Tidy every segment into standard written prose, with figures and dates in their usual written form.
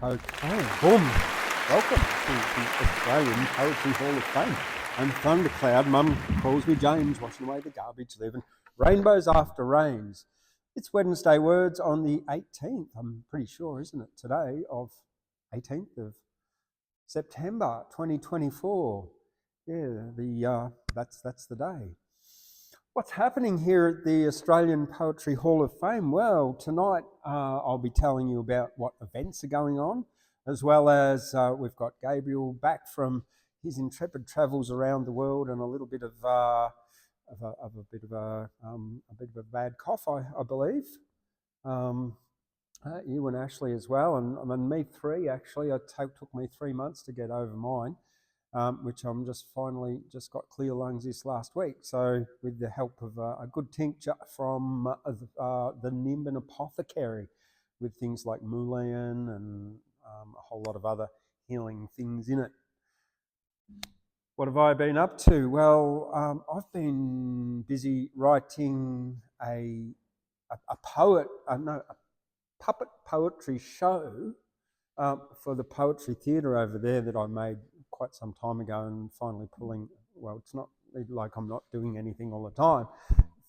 Okay, boom. Welcome to the Australian Poetry Hall of Fame. I'm Thundercloud. Mum calls me James, washing away the garbage, living rainbows after rains. It's Wednesday Words on the 18th, I'm pretty sure, isn't it, today, of 18th of September 2024. Yeah, that's the day. What's happening here at the Australian Poetry Hall of Fame? Well, tonight I'll be telling you about what events are going on, as well as we've got Gabriel back from his intrepid travels around the world and a little bit of a bit of a bad cough, I believe. You and Ashley as well, and me three actually. It took me 3 months to get over mine. Which I'm just got clear lungs this last week. So with the help of a good tincture from the Nimbin Apothecary, with things like mullein and a whole lot of other healing things in it. What have I been up to? Well, I've been busy writing a puppet poetry show for the Poetry Theatre over there that I made quite some time ago, and finally it's not like I'm not doing anything all the time,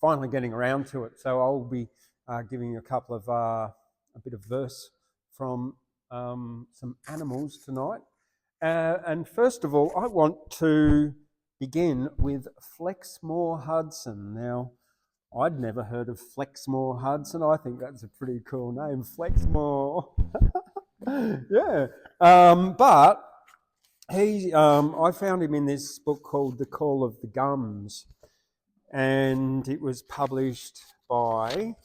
finally getting around to it. So I'll be giving you a couple of, a bit of verse from some animals tonight. And first of all, I want to begin with Flexmore Hudson. Now, I'd never heard of Flexmore Hudson. I think that's a pretty cool name, Flexmore. Yeah, but I found him in this book called The Call of the Gums, and it was published by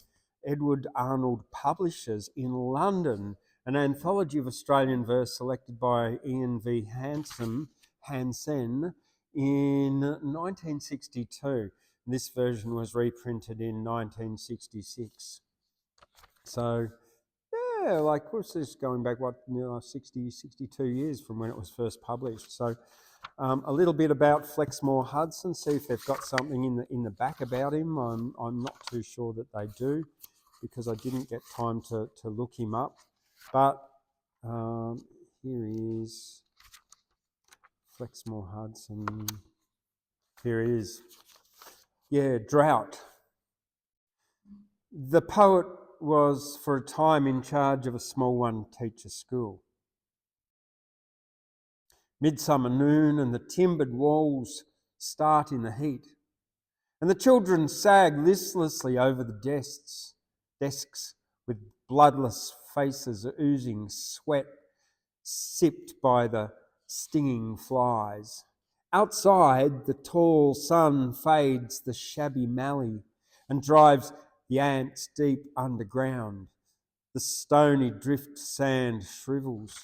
Edward Arnold Publishers in London, an anthology of Australian verse selected by Ian V. Hansen in 1962. This version was reprinted in 1966. So, yeah, like, what's this, going back, 62 years from when it was first published. So a little bit about Flexmore Hudson, see if they've got something in the back about him. I'm not too sure that they do, because I didn't get time to look him up. But here he is, Flexmore Hudson. Here he is. Yeah, drought. The poet was for a time in charge of a small one-teacher school. Midsummer noon and the timbered walls start in the heat, and the children sag listlessly over the desks with bloodless faces oozing sweat sipped by the stinging flies. Outside, the tall sun fades the shabby mallee and drives the ants deep underground. The stony drift sand shrivels.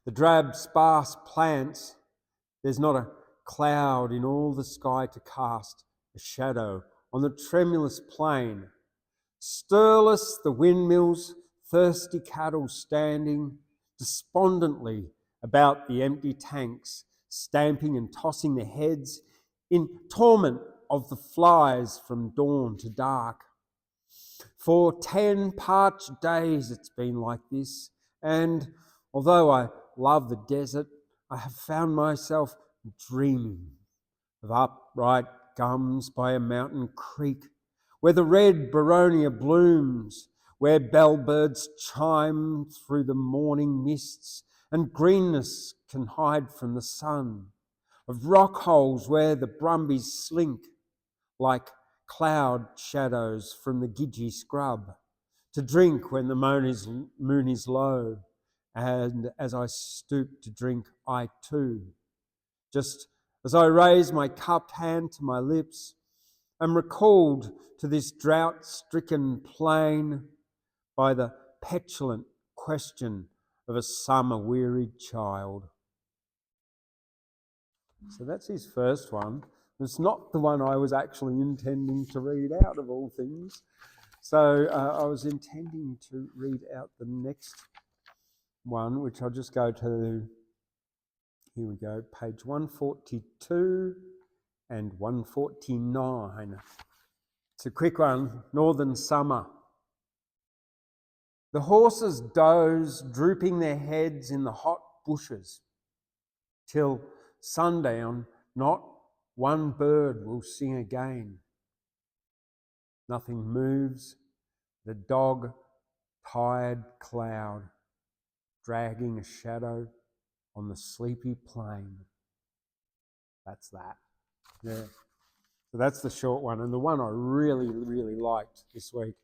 The drab, sparse plants, there's not a cloud in all the sky to cast a shadow on the tremulous plain. Stirless the windmills, thirsty cattle standing despondently about the empty tanks, stamping and tossing their heads in torment of the flies from dawn to dark. For 10 parched days it's been like this, and although I love the desert, I have found myself dreaming of upright gums by a mountain creek, where the red boronia blooms, where bellbirds chime through the morning mists, and greenness can hide from the sun, of rock holes where the brumbies slink like cloud shadows from the Gidgee scrub, to drink when the moon is low, and as I stoop to drink, I too, just as I raise my cupped hand to my lips, am recalled to this drought-stricken plain by the petulant question of a summer-wearied child. So that's his first one. It's not the one I was actually intending to read out, of all things. So I was intending to read out the next one, which I'll just go to, here we go, page 142 and 149. It's a quick one, Northern Summer. The horses doze, drooping their heads in the hot bushes. Till sundown, not one bird will sing again. Nothing moves, the dog-tired cloud, dragging a shadow on the sleepy plain. That's that. Yeah. So that's the short one. And the one I really, really liked this week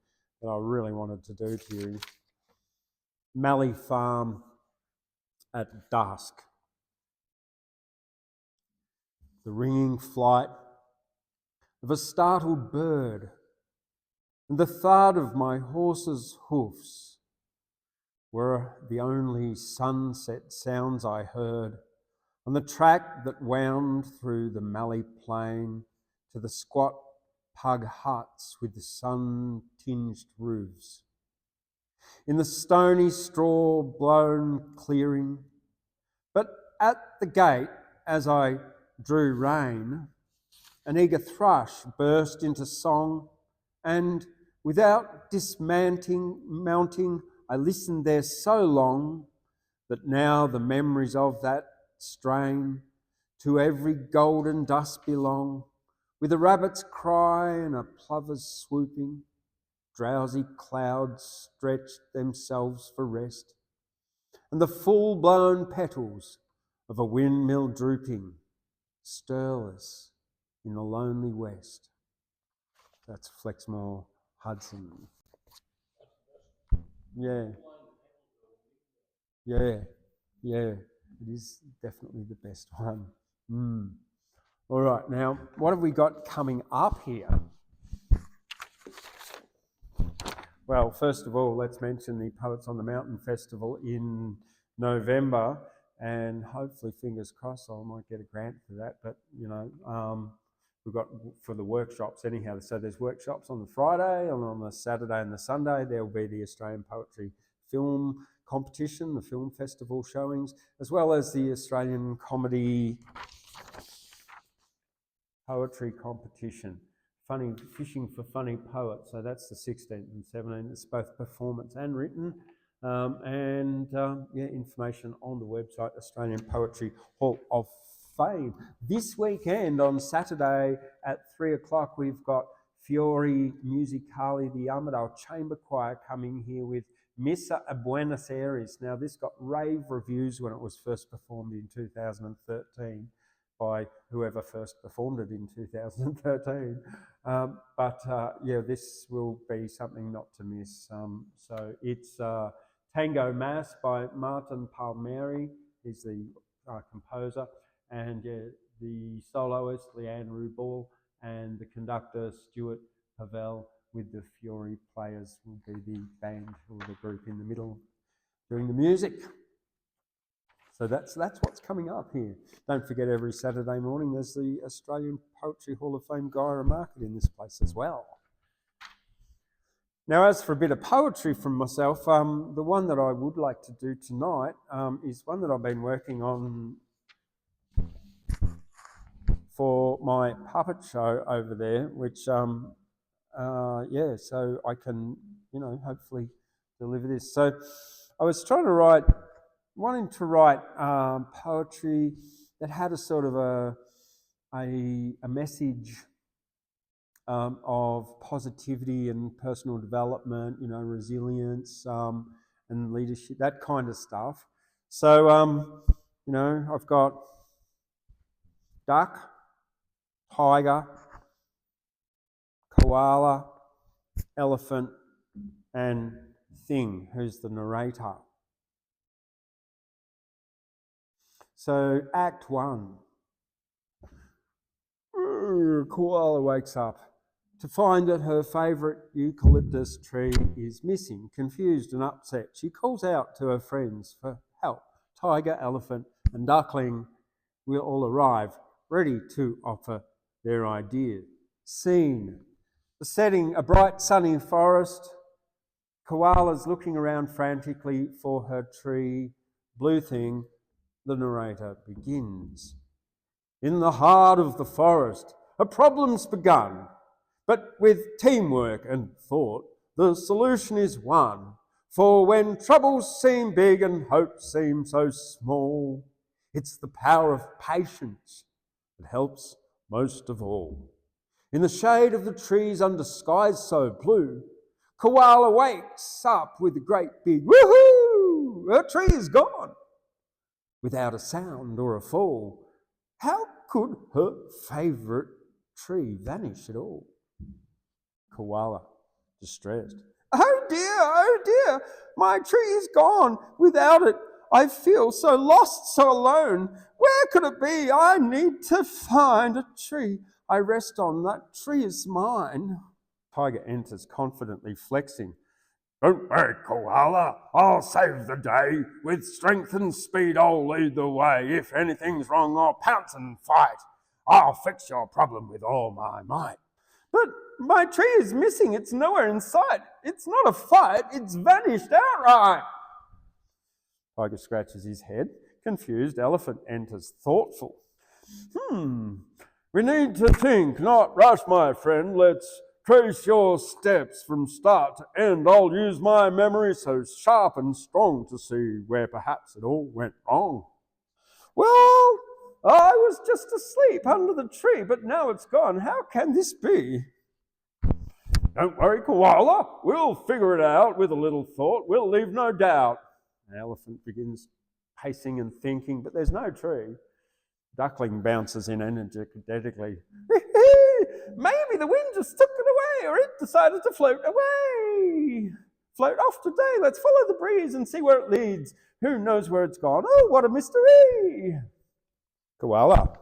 that I really wanted to do to you, Mallee Farm at dusk. The ringing flight of a startled bird and the thud of my horse's hoofs were the only sunset sounds I heard on the track that wound through the Mallee Plain to the squat pug huts with the sun-tinged roofs. In the stony straw-blown clearing, but at the gate, as I drew rein, an eager thrush burst into song, and without mounting, I listened there so long that now the memories of that strain to every golden dust belong, with a rabbit's cry and a plover's swooping, drowsy clouds stretched themselves for rest, and the full-blown petals of a windmill drooping, stirless in the lonely west. That's Flexmore Hudson. Yeah. It is definitely the best one. All right, now what have we got coming up here? Well, first of all, let's mention the Poets on the Mountain Festival in November, and hopefully, fingers crossed, I might get a grant for that. But we've got for the workshops anyhow. So there's workshops on the Friday, and on the Saturday and the Sunday there will be the Australian Poetry Film Competition, the film festival showings, as well as the Australian Comedy Poetry Competition. Funny Fishing for Funny Poets. So that's the 16th and 17th. It's both performance and written. Information on the website, Australian Poetry Hall of Fame. This weekend on Saturday at 3 o'clock, we've got Fiori Musicali, the Armadale Chamber Choir, coming here with Missa a Buenos Aires. Now, this got rave reviews when it was first performed in 2013 by whoever first performed it in 2013. This will be something not to miss. So it's Tango Mass by Martin Palmieri. He's the composer. And the soloist, Leanne Rubal, and the conductor, Stuart Pavel, with the Fiori players will be the band or the group in the middle doing the music. So that's what's coming up here. Don't forget, every Saturday morning there's the Australian Poetry Hall of Fame Gyra Market in this place as well. Now, as for a bit of poetry from myself, the one that I would like to do tonight is one that I've been working on for my puppet show over there, which, so I can, hopefully deliver this. So I was wanting to write poetry that had a sort of a message of positivity and personal development, resilience and leadership, that kind of stuff. So, I've got duck, tiger, koala, elephant, and thing, who's the narrator. So, Act 1. Koala wakes up to find that her favourite eucalyptus tree is missing. Confused and upset, she calls out to her friends for help. Tiger, elephant, and duckling will all arrive, ready to offer their idea. Scene. The setting, a bright sunny forest. Koala's looking around frantically for her tree. Blue thing, the narrator begins. In the heart of the forest, a problem's begun, but with teamwork and thought, the solution is won. For when troubles seem big and hopes seem so small, it's the power of patience that helps most of all. In the shade of the trees under skies so blue, Koala wakes up with a great big woohoo! Her tree is gone, without a sound or a fall. How could her favourite tree vanish at all? Koala, distressed. Oh dear, my tree is gone. Without it, I feel so lost, so alone. Where could it be? I need to find a tree I rest on. That tree is mine. Tiger enters confidently, flexing. Don't worry, Koala, I'll save the day. With strength and speed, I'll lead the way. If anything's wrong, I'll pounce and fight. I'll fix your problem with all my might. But my tree is missing. It's nowhere in sight. It's not a fight. It's vanished outright. Tiger scratches his head. Confused, Elephant enters, thoughtful. We need to think, not rush, my friend. Let's trace your steps from start to end. I'll use my memory so sharp and strong to see where perhaps it all went wrong. Well, I was just asleep under the tree, but now it's gone. How can this be? Don't worry, Koala. We'll figure it out with a little thought. We'll leave no doubt. The elephant begins pacing and thinking, but there's no tree. Duckling bounces in energetically. Maybe the wind just took it away, or it decided to float away. Float off today. Let's follow the breeze and see where it leads. Who knows where it's gone? Oh, what a mystery. Koala.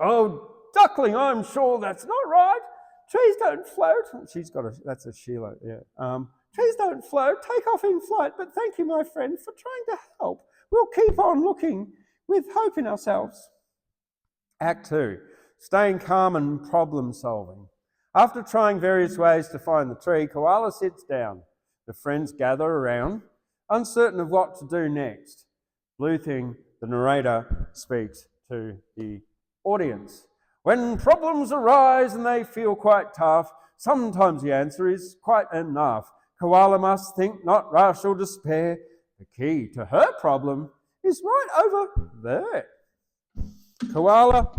Oh, Duckling, I'm sure that's not right. Trees don't float. That's a Sheila, yeah. Trees don't float. Take off in flight. But thank you, my friend, for trying to help. We'll keep on looking with hope in ourselves. Act 2, staying calm and problem solving. After trying various ways to find the tree, Koala sits down. The friends gather around, uncertain of what to do next. Blue Thing, the narrator, speaks to the audience. When problems arise and they feel quite tough, sometimes the answer is quite enough. Koala must think, not rush or despair. The key to her problem is right over there. Koala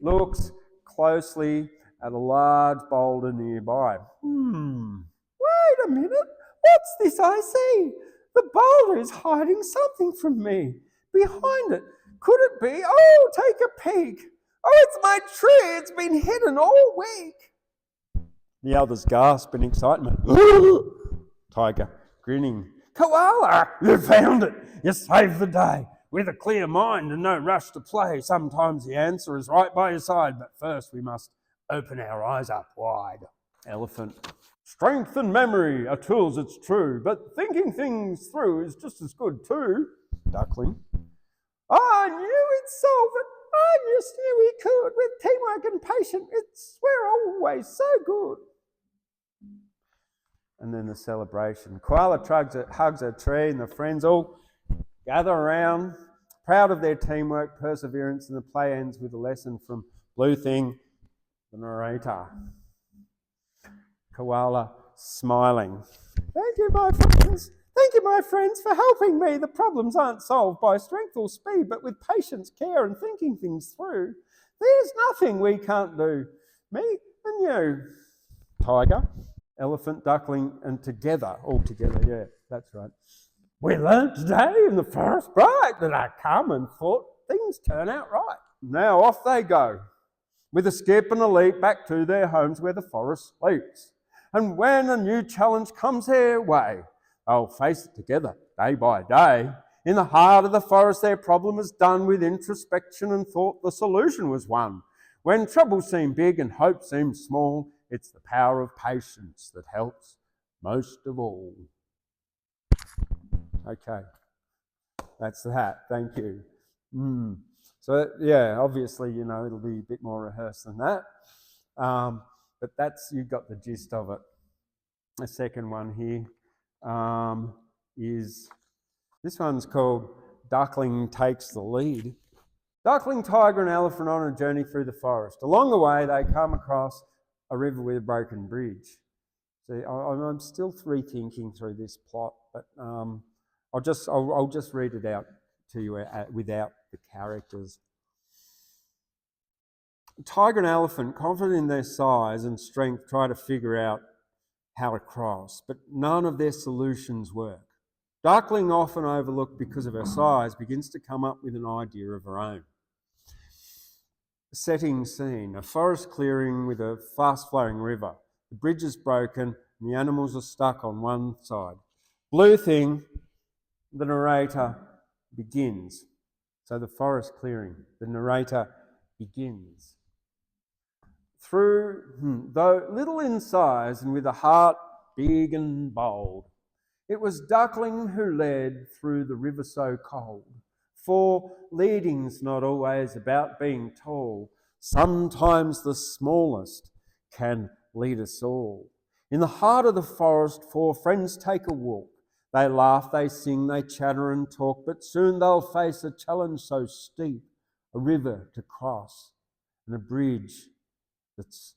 looks closely at a large boulder nearby. Wait a minute. What's this I see? The boulder is hiding something from me. Behind it, could it be? Oh, take a peek. Oh, it's my tree. It's been hidden all week. The others gasp in excitement. Tiger, grinning. Koala, you found it. You saved the day. With a clear mind and no rush to play, sometimes the answer is right by your side, but first we must open our eyes up wide. Elephant. Strength and memory are tools, it's true, but thinking things through is just as good too. Duckling. I knew we'd solve it. I just knew we could. With teamwork and patience, we're always so good. And then the celebration. Koala hugs her tree and the friends all gather around, proud of their teamwork, perseverance, and the play ends with a lesson from Blue Thing, the narrator. Koala smiling. Thank you, my friends. Thank you, my friends, for helping me. The problems aren't solved by strength or speed, but with patience, care, and thinking things through. There's nothing we can't do. Me and you. Tiger, elephant, duckling, and together, all together, yeah, that's right. We learned today in the forest bright that I come and thought things turn out right. Now off they go, with a skip and a leap back to their homes where the forest sleeps. And when a new challenge comes their way, they'll face it together day by day. In the heart of the forest, their problem is done with introspection and thought the solution was won. When troubles seem big and hope seems small, it's the power of patience that helps most of all. Okay, that's that. Thank you. So, yeah, obviously, it'll be a bit more rehearsed than that. But you got the gist of it. The second one here is, this one's called Duckling Takes the Lead. Duckling, tiger, and elephant on a journey through the forest. Along the way, they come across a river with a broken bridge. See, I'm still rethinking through this plot, but I'll just read it out to you without the characters. Tiger and elephant, confident in their size and strength, try to figure out how to cross, but none of their solutions work. Duckling, often overlooked because of her size, begins to come up with an idea of her own. Setting scene, a forest clearing with a fast-flowing river. The bridge is broken and the animals are stuck on one side. Blue thing, the narrator begins. So the forest clearing, the narrator begins. Though little in size and with a heart big and bold, it was Duckling who led through the river so cold. For leading's not always about being tall. Sometimes the smallest can lead us all. In the heart of the forest, four friends take a walk. They laugh, they sing, they chatter and talk, but soon they'll face a challenge so steep, a river to cross and a bridge that's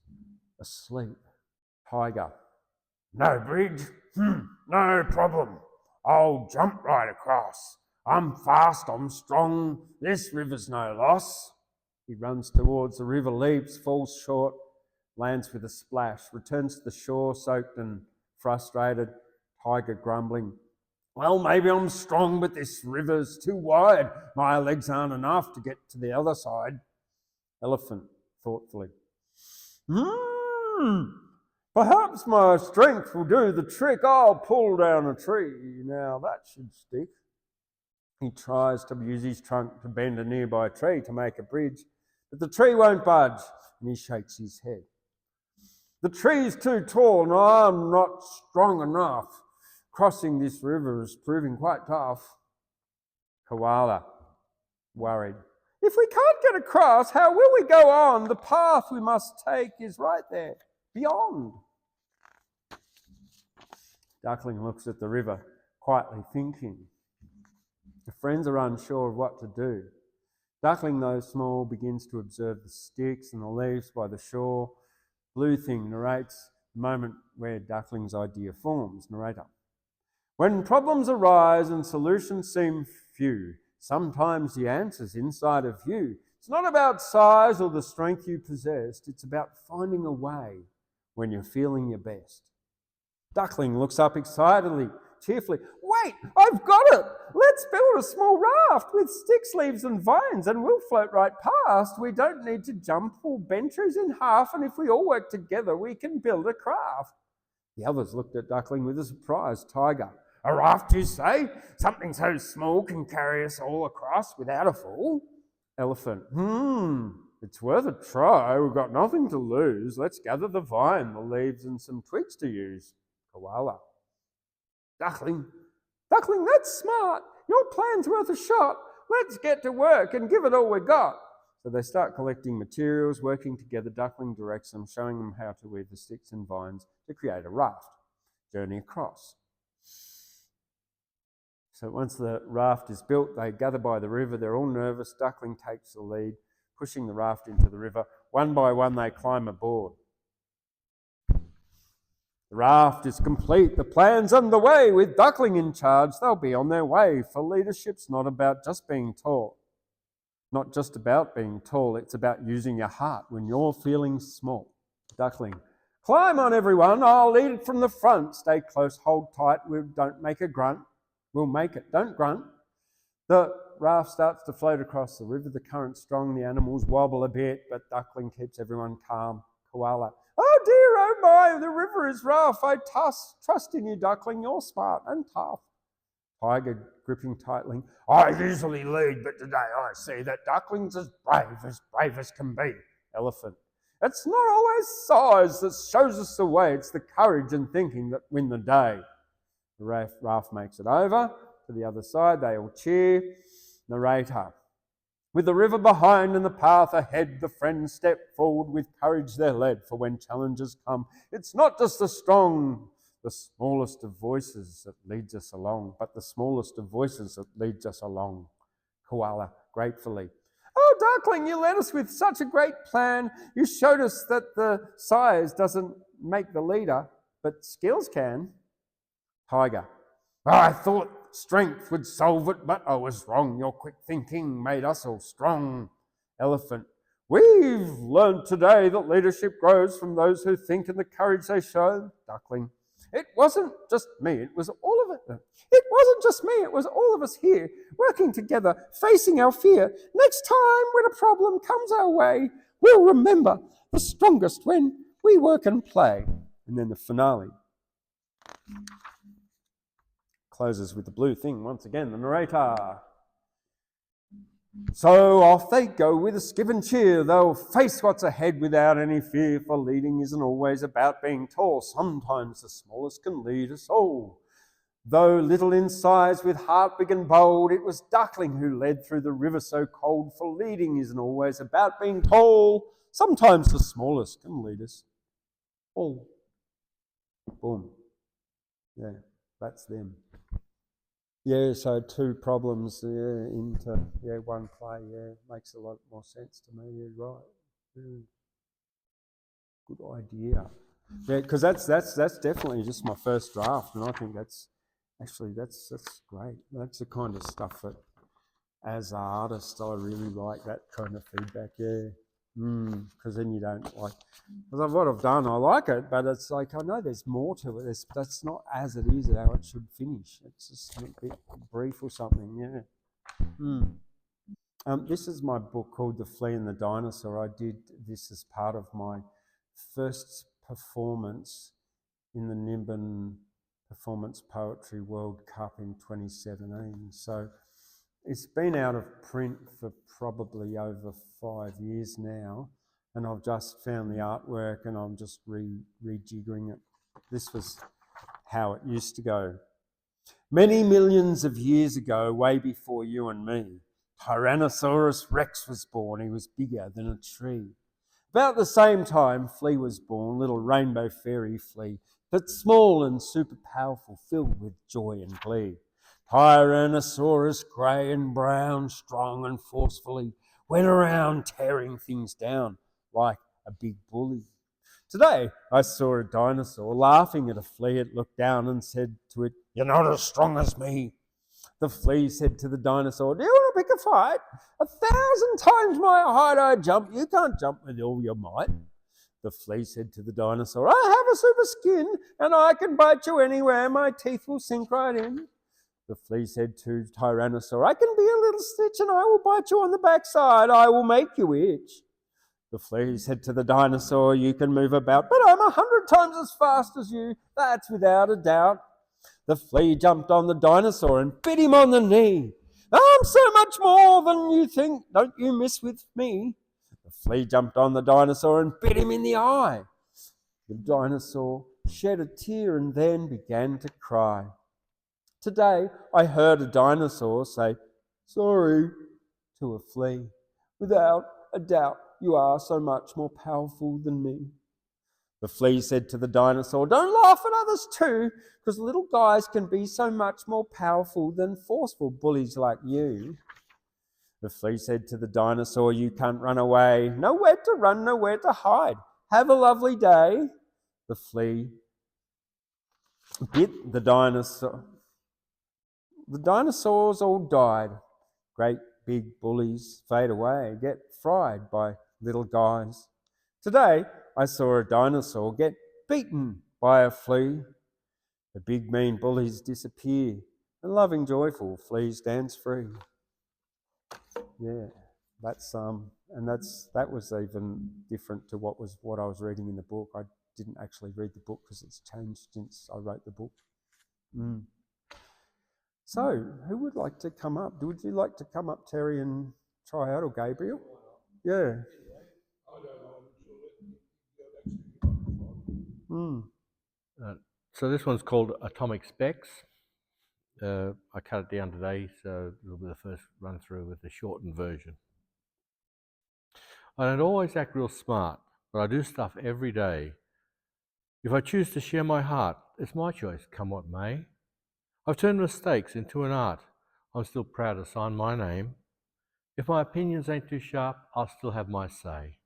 asleep. Tiger. No bridge? No problem. I'll jump right across. I'm fast, I'm strong. This river's no loss. He runs towards the river, leaps, falls short, lands with a splash, returns to the shore, soaked and frustrated. Tiger grumbling. Well, maybe I'm strong, but this river's too wide. My legs aren't enough to get to the other side. Elephant, thoughtfully. Perhaps my strength will do the trick. I'll pull down a tree. Now that should stick. He tries to use his trunk to bend a nearby tree to make a bridge, but the tree won't budge, and he shakes his head. The tree's too tall, and I'm not strong enough. Crossing this river is proving quite tough. Koala, worried. If we can't get across, how will we go on? The path we must take is right there, beyond. Duckling looks at the river, quietly thinking. The friends are unsure of what to do. Duckling, though small, begins to observe the sticks and the leaves by the shore. Blue Thing narrates the moment where Duckling's idea forms. Narrator. When problems arise and solutions seem few, sometimes the answer's inside of you. It's not about size or the strength you possess. It's about finding a way when you're feeling your best. Duckling looks up excitedly, cheerfully. Wait, I've got it! Let's build a small raft with sticks, leaves and vines and we'll float right past. We don't need to jump or bend trees in half, and if we all work together, we can build a craft. The others looked at Duckling with a surprised Tiger. A raft, you say? Something so small can carry us all across without a fall? Elephant. It's worth a try. We've got nothing to lose. Let's gather the vine, the leaves and some twigs to use. Koala. Duckling, that's smart. Your plan's worth a shot. Let's get to work and give it all we got. So they start collecting materials, working together. Duckling directs them, showing them how to weave the sticks and vines to create a raft. Journey across. So once the raft is built, they gather by the river. They're all nervous. Duckling takes the lead, pushing the raft into the river. One by one, they climb aboard. The raft is complete. The plan's underway. With Duckling in charge, they'll be on their way. For leadership's not about just being tall. Not just about being tall. It's about using your heart when you're feeling small. Duckling. Climb on, everyone. I'll lead it from the front. Stay close. Hold tight. Don't make a grunt. We'll make it. Don't grunt. The raft starts to float across the river. The current's strong. The animals wobble a bit, but Duckling keeps everyone calm. Koala. Oh dear, oh my, the river is rough. I trust in you, Duckling. You're smart and tough. Tiger, gripping tightly. I usually lead, but today I see that Duckling's as brave as can be. Elephant. It's not always size that shows us the way. It's the courage and thinking that win the day. The raft makes it over to the other side. They all cheer. Narrator. With the river behind and the path ahead, the friends step forward with courage they're led. For when challenges come, it's not just the strong, the smallest of voices that leads us along, but the smallest of voices that leads us along. Koala, gratefully. Oh, Duckling, you led us with such a great plan. You showed us that the size doesn't make the leader, but skills can. Tiger. I thought strength would solve it, but I was wrong. Your quick thinking made us all strong. Elephant. We've learned today that leadership grows from those who think and the courage they show. Duckling. It wasn't just me, it was all of it. It wasn't just me, it was all of us here, working together, facing our fear. Next time when a problem comes our way, we'll remember the strongest when we work and play. And then the finale closes with the blue thing once again, the narrator. So off they go with a skip and cheer. They'll face what's ahead without any fear, for leading isn't always about being tall. Sometimes the smallest can lead us all. Though little in size, with heart big and bold, it was Duckling who led through the river so cold, for leading isn't always about being tall. Sometimes the smallest can lead us all. Boom. Yeah, that's them. Yeah, so two problems into one play. Yeah, makes a lot more sense to me. Yeah, right. Yeah. Good idea. Yeah, because that's definitely just my first draft, and I think that's great. That's the kind of stuff that, as an artist, I really like that kind of feedback. Yeah. Because then you don't like, because what I've done, I like it, but it's like, I know there's more to it. That's not as it is how it should finish. It's just a bit brief or something, yeah. This is my book called The Flea and the Dinosaur. I did this as part of my first performance in the Nimbin Performance Poetry World Cup in 2017. So it's been out of print for probably over 5 years now, and I've just found the artwork and I'm just rejiggering it. This was how it used to go. Many millions of years ago, way before you and me, Tyrannosaurus Rex was born. He was bigger than a tree. About the same time, Flea was born, little rainbow fairy Flea, but small and super powerful, filled with joy and glee. Tyrannosaurus, grey and brown, strong and forcefully, went around tearing things down like a big bully. Today, I saw a dinosaur laughing at a flea. It looked down and said to it, "You're not as strong as me." The flea said to the dinosaur, "Do you want to pick a fight? 1,000 times my height I jump. You can't jump with all your might." The flea said to the dinosaur, "I have a super skin and I can bite you anywhere. My teeth will sink right in." The flea said to Tyrannosaur, "I can be a little stitch and I will bite you on the backside. I will make you itch." The flea said to the dinosaur, "You can move about, but I'm 100 times as fast as you. That's without a doubt." The flea jumped on the dinosaur and bit him on the knee. "I'm so much more than you think. Don't you mess with me." The flea jumped on the dinosaur and bit him in the eye. The dinosaur shed a tear and then began to cry. Today, I heard a dinosaur say, "Sorry," to a flea. "Without a doubt, you are so much more powerful than me." The flea said to the dinosaur, "Don't laugh at others too, because little guys can be so much more powerful than forceful bullies like you." The flea said to the dinosaur, "You can't run away. Nowhere to run, nowhere to hide. Have a lovely day." The flea bit the dinosaur. The dinosaurs all died. Great big bullies fade away, get fried by little guys. Today, I saw a dinosaur get beaten by a flea. The big mean bullies disappear, and loving joyful fleas dance free. Yeah, that's and that was even different to what I was reading in the book. I didn't actually read the book because it's changed since I wrote the book. So, who would like to come up? Would you like to come up, Terry, and try out, or Gabriel? Yeah. So this one's called Atomic Specs. I cut it down today, so it'll be the first run through with the shortened version. I don't always act real smart, but I do stuff every day. If I choose to share my heart, it's my choice, come what may. I've turned mistakes into an art. I'm still proud to sign my name. If my opinions ain't too sharp, I'll still have my say.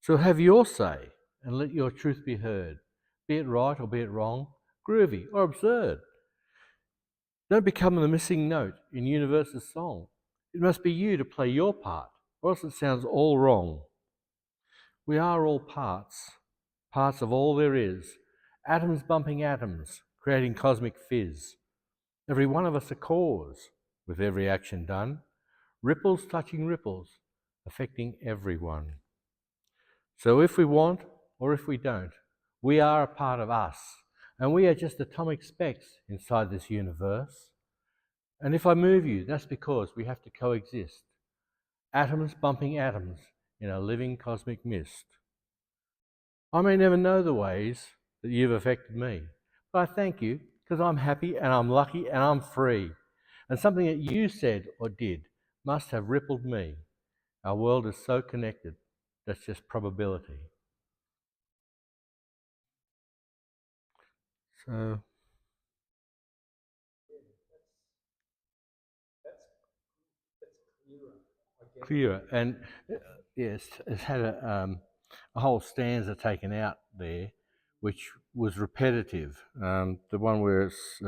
So have your say and let your truth be heard. be it right or be it wrong, groovy or absurd. Don't become the missing note in universe's song. It must be you to play your part, or else it sounds all wrong. We are all parts, parts of all there is, atoms bumping atoms, creating cosmic fizz. Every one of us a cause, with every action done, ripples touching ripples, affecting everyone. So if we want or if we don't, we are a part of us, and we are just atomic specks inside this universe. And if I move you, that's because we have to coexist. Atoms bumping atoms in a living cosmic mist. I may never know the ways that you've affected me, but I thank you because I'm happy and I'm lucky and I'm free. And something that you said or did must have rippled me. Our world is so connected, that's just probability. So clearer. And yes, it's had a whole stanza taken out there, which was repetitive. The one where it's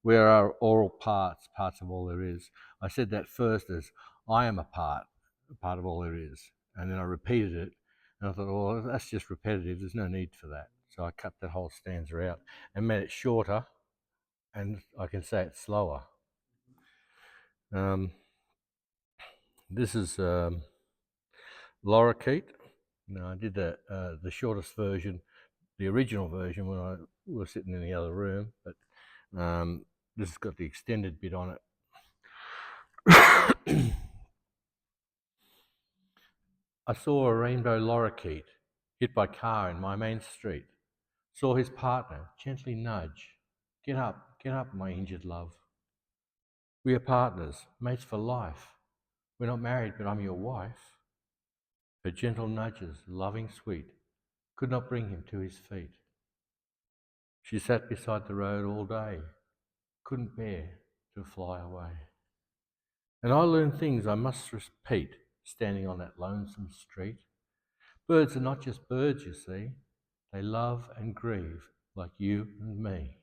where are all parts, parts of all there is. I said that first as I am a part of all there is, and then I repeated it, and I thought, well, that's just repetitive. There's no need for that. So I cut that whole stanza out and made it shorter, and I can say it slower. This is lorikeet. No, I did the shortest version, the original version, when I was sitting in the other room, but this has got the extended bit on it. I saw a rainbow lorikeet hit by car in my main street. Saw his partner gently nudge. Get up, my injured love. We are partners, mates for life. We're not married, but I'm your wife. Her gentle nudges, loving sweet, could not bring him to his feet. She sat beside the road all day, couldn't bear to fly away. And I learned things I must repeat, standing on that lonesome street. Birds are not just birds, you see. They love and grieve like you and me.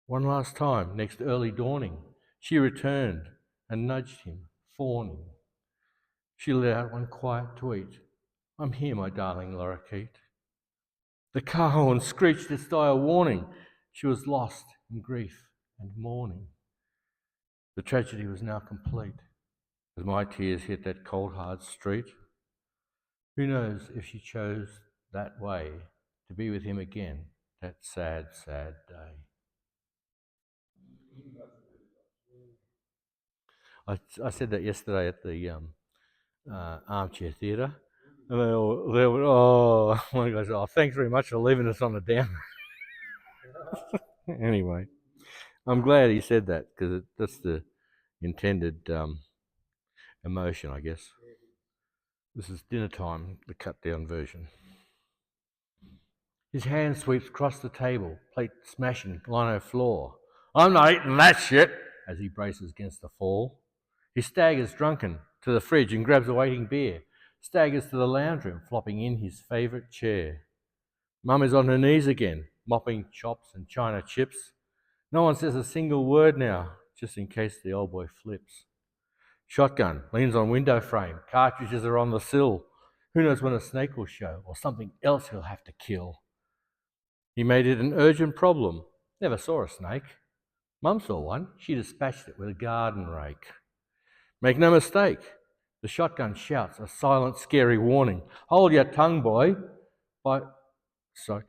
One last time, next early dawning, she returned and nudged him, fawning. She let out one quiet tweet. I'm here, my darling lorikeet. The car horn screeched its dire warning. She was lost in grief and mourning. The tragedy was now complete as my tears hit that cold, hard street. Who knows if she chose that way to be with him again that sad, sad day. I said that yesterday at the armchair theatre, and they went, oh, one guy said, oh, thanks very much for leaving us on the down. Anyway, I'm glad he said that because that's the intended emotion, I guess. This is dinner time, the cut down version. His hand sweeps across the table, plate smashing lino floor. I'm not eating that shit, as he braces against the fall. He staggers drunken to the fridge and grabs a waiting beer, staggers to the lounge room, flopping in his favourite chair. Mum is on her knees again, mopping chops and china chips. No one says a single word now, just in case the old boy flips. Shotgun leans on window frame, cartridges are on the sill. Who knows when a snake will show, or something else he'll have to kill. He made it an urgent problem. Never saw a snake. Mum saw one. She dispatched it with a garden rake. Make no mistake, the shotgun shouts a silent, scary warning. Hold your tongue, boy.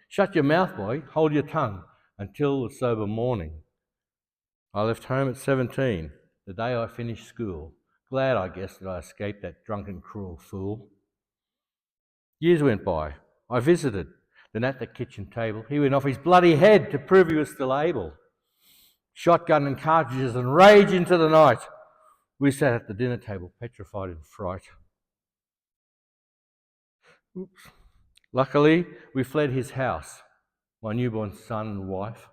Shut your mouth, boy. Hold your tongue until the sober morning. I left home at 17, the day I finished school. Glad, I guess, that I escaped that drunken, cruel fool. Years went by. I visited. Then at the kitchen table, he went off his bloody head to prove he was still able. Shotgun and cartridges and rage into the night. We sat at the dinner table, petrified in fright. Oops. Luckily, we fled his house, my newborn son and wife,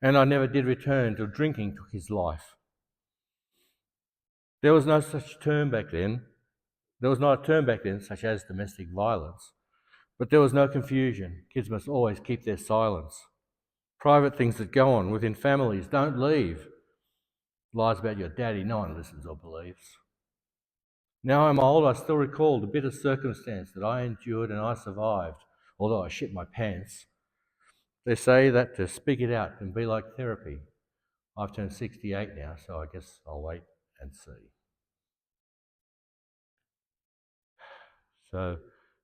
and I never did return till drinking took his life. There was no such term back then. There was not a term back then such as domestic violence. But there was no confusion. Kids must always keep their silence. Private things that go on within families don't leave. Lies about your daddy, no one listens or believes. Now I'm old, I still recall the bitter circumstance that I endured and I survived, although I shit my pants. They say that to speak it out can be like therapy. I've turned 68 now, so I guess I'll wait and see. So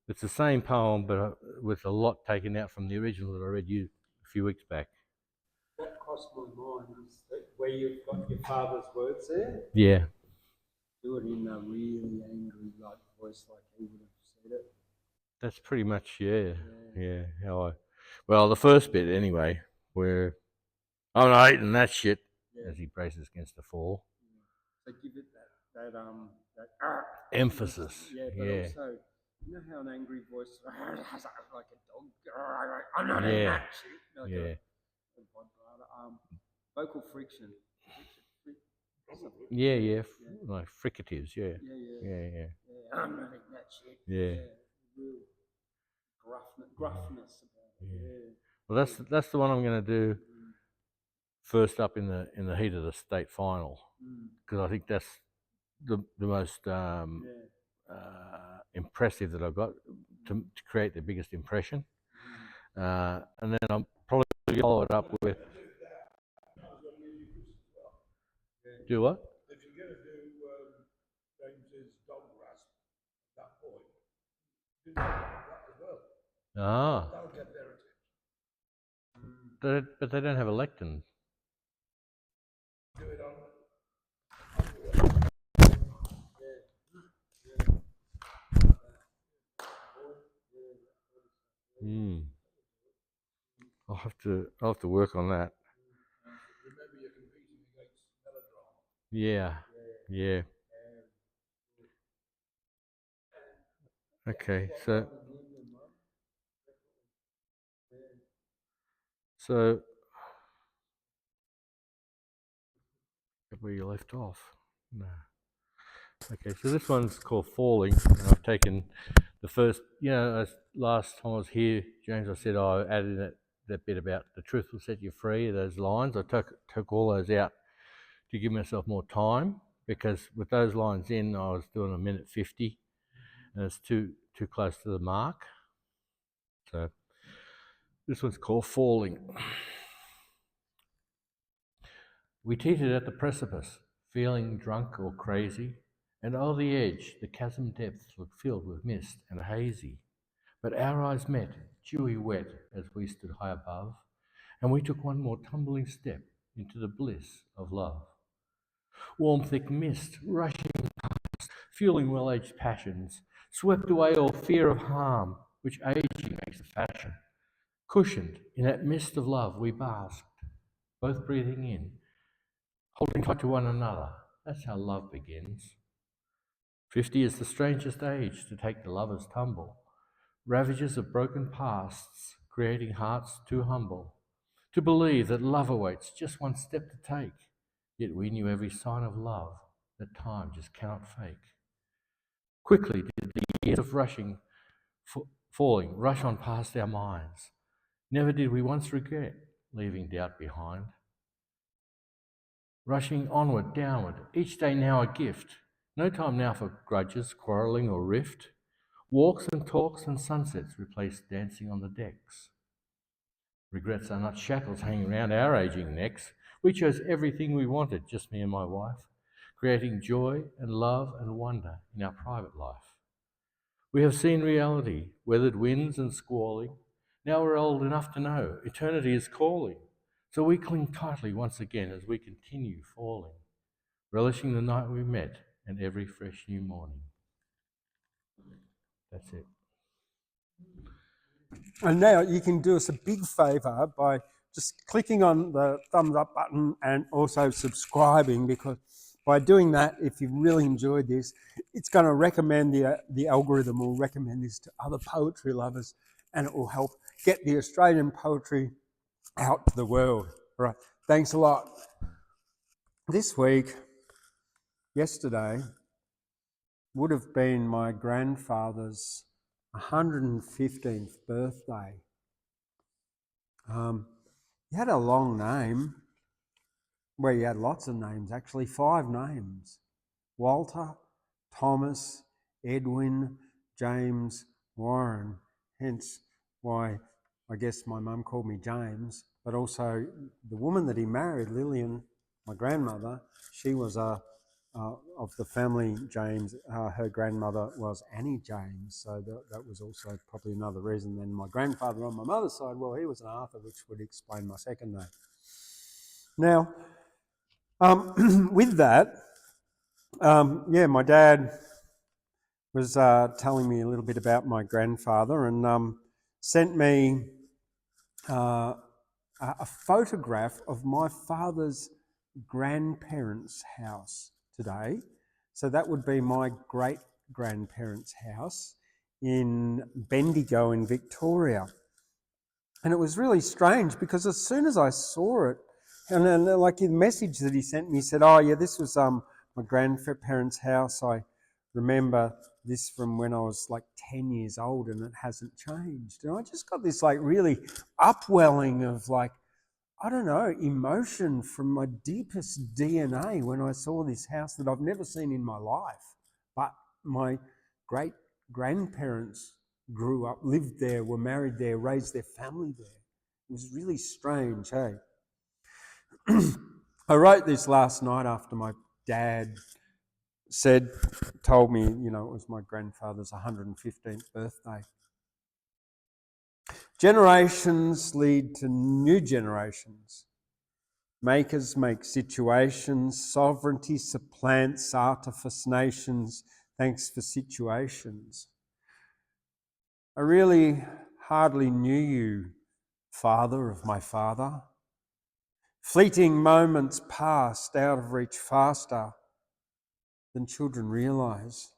it's the same poem, but with a lot taken out from the original that I read you a few weeks back. What crossed my mind is that where you've got your father's words there, Yeah. do it in a really angry voice like he would have said it. That's pretty much, yeah. Well, the first bit anyway, where I'm not eating that shit, as he braces against the fall. So give it that Emphasis. Yeah, but also, you know how an angry voice like a dog. I'm not eating that shit. Like Yeah. Vocal friction. Yeah. Like fricatives, yeah. Yeah. I'm not eating that shit. Yeah. Real gruffness about it. Yeah. Well, that's the one I'm going to do first up in the heat of the state final, because I think that's the most impressive that I've got to create the biggest impression. And then I'll probably follow it up with. Do what? If you're going to do James's dog rasp at that point, do that as well. Ah. That'll get there. But they don't have a lectern. Do it on. I'll have to work on that. Remember, you're competing against melodrama. Yeah. Okay, so where you left off? No. Okay, so this one's called Falling, and I've taken the first, as last time I was here, James, I said I added that bit about the truth will set you free, those lines. I took all those out to give myself more time, because with those lines in, I was doing a minute 50, and it's too close to the mark. So this one's called Falling. We teetered at the precipice, feeling drunk or crazy, and o'er the edge the chasm depths looked filled with mist and hazy. But our eyes met, dewy wet, as we stood high above, and we took one more tumbling step into the bliss of love. Warm thick mist, rushing past, fueling well-aged passions, swept away all fear of harm, which aging makes a fashion. Cushioned in that mist of love we basked, both breathing in, holding tight to one another. That's how love begins. 50 is the strangest age to take the lover's tumble, ravages of broken pasts, creating hearts too humble, to believe that love awaits just one step to take, yet we knew every sign of love that time just cannot fake. Quickly did the years of falling rush on past our minds. Never did we once regret leaving doubt behind. Rushing onward, downward, each day now a gift. No time now for grudges, quarrelling or rift. Walks and talks and sunsets replace dancing on the decks. Regrets are not shackles hanging round our aging necks. We chose everything we wanted, just me and my wife, creating joy and love and wonder in our private life. We have seen reality, weathered winds and squalling. Now we're old enough to know eternity is calling. So we cling tightly once again as we continue falling, relishing the night we met and every fresh new morning. That's it. And now you can do us a big favour by just clicking on the thumbs up button and also subscribing, because by doing that, if you've really enjoyed this, it's going to recommend the algorithm will recommend this to other poetry lovers, and it will help get the Australian poetry out to the world. All right. Thanks a lot. This week, yesterday, would have been my grandfather's 115th birthday. He had a long name. Well, he had lots of names, actually 5 names. Walter, Thomas, Edwin, James, Warren. Hence why I guess my mum called me James. But also the woman that he married, Lillian, my grandmother, she was of the family James. Her grandmother was Annie James. So that was also probably another reason. Then my grandfather on my mother's side, well, he was an Arthur, which would explain my second name. Now, with that, my dad was telling me a little bit about my grandfather and sent me a photograph of my father's grandparents' house today. So that would be my great-grandparents' house in Bendigo in Victoria. And it was really strange because as soon as I saw it, and then like the message that he sent me said, oh yeah, this was my grandparents' house. I remember this from when I was like 10 years old and it hasn't changed. And I just got this like really upwelling of like, I don't know, emotion from my deepest DNA when I saw this house that I've never seen in my life. But my great grandparents grew up, lived there, were married there, raised their family there. It was really strange, hey? I wrote this last night after my dad told me, it was my grandfather's 115th birthday. Generations lead to new generations. Makers make situations. Sovereignty supplants artifice nations. Thanks for situations. I really hardly knew you, father of my father. Fleeting moments passed out of reach faster than children realise.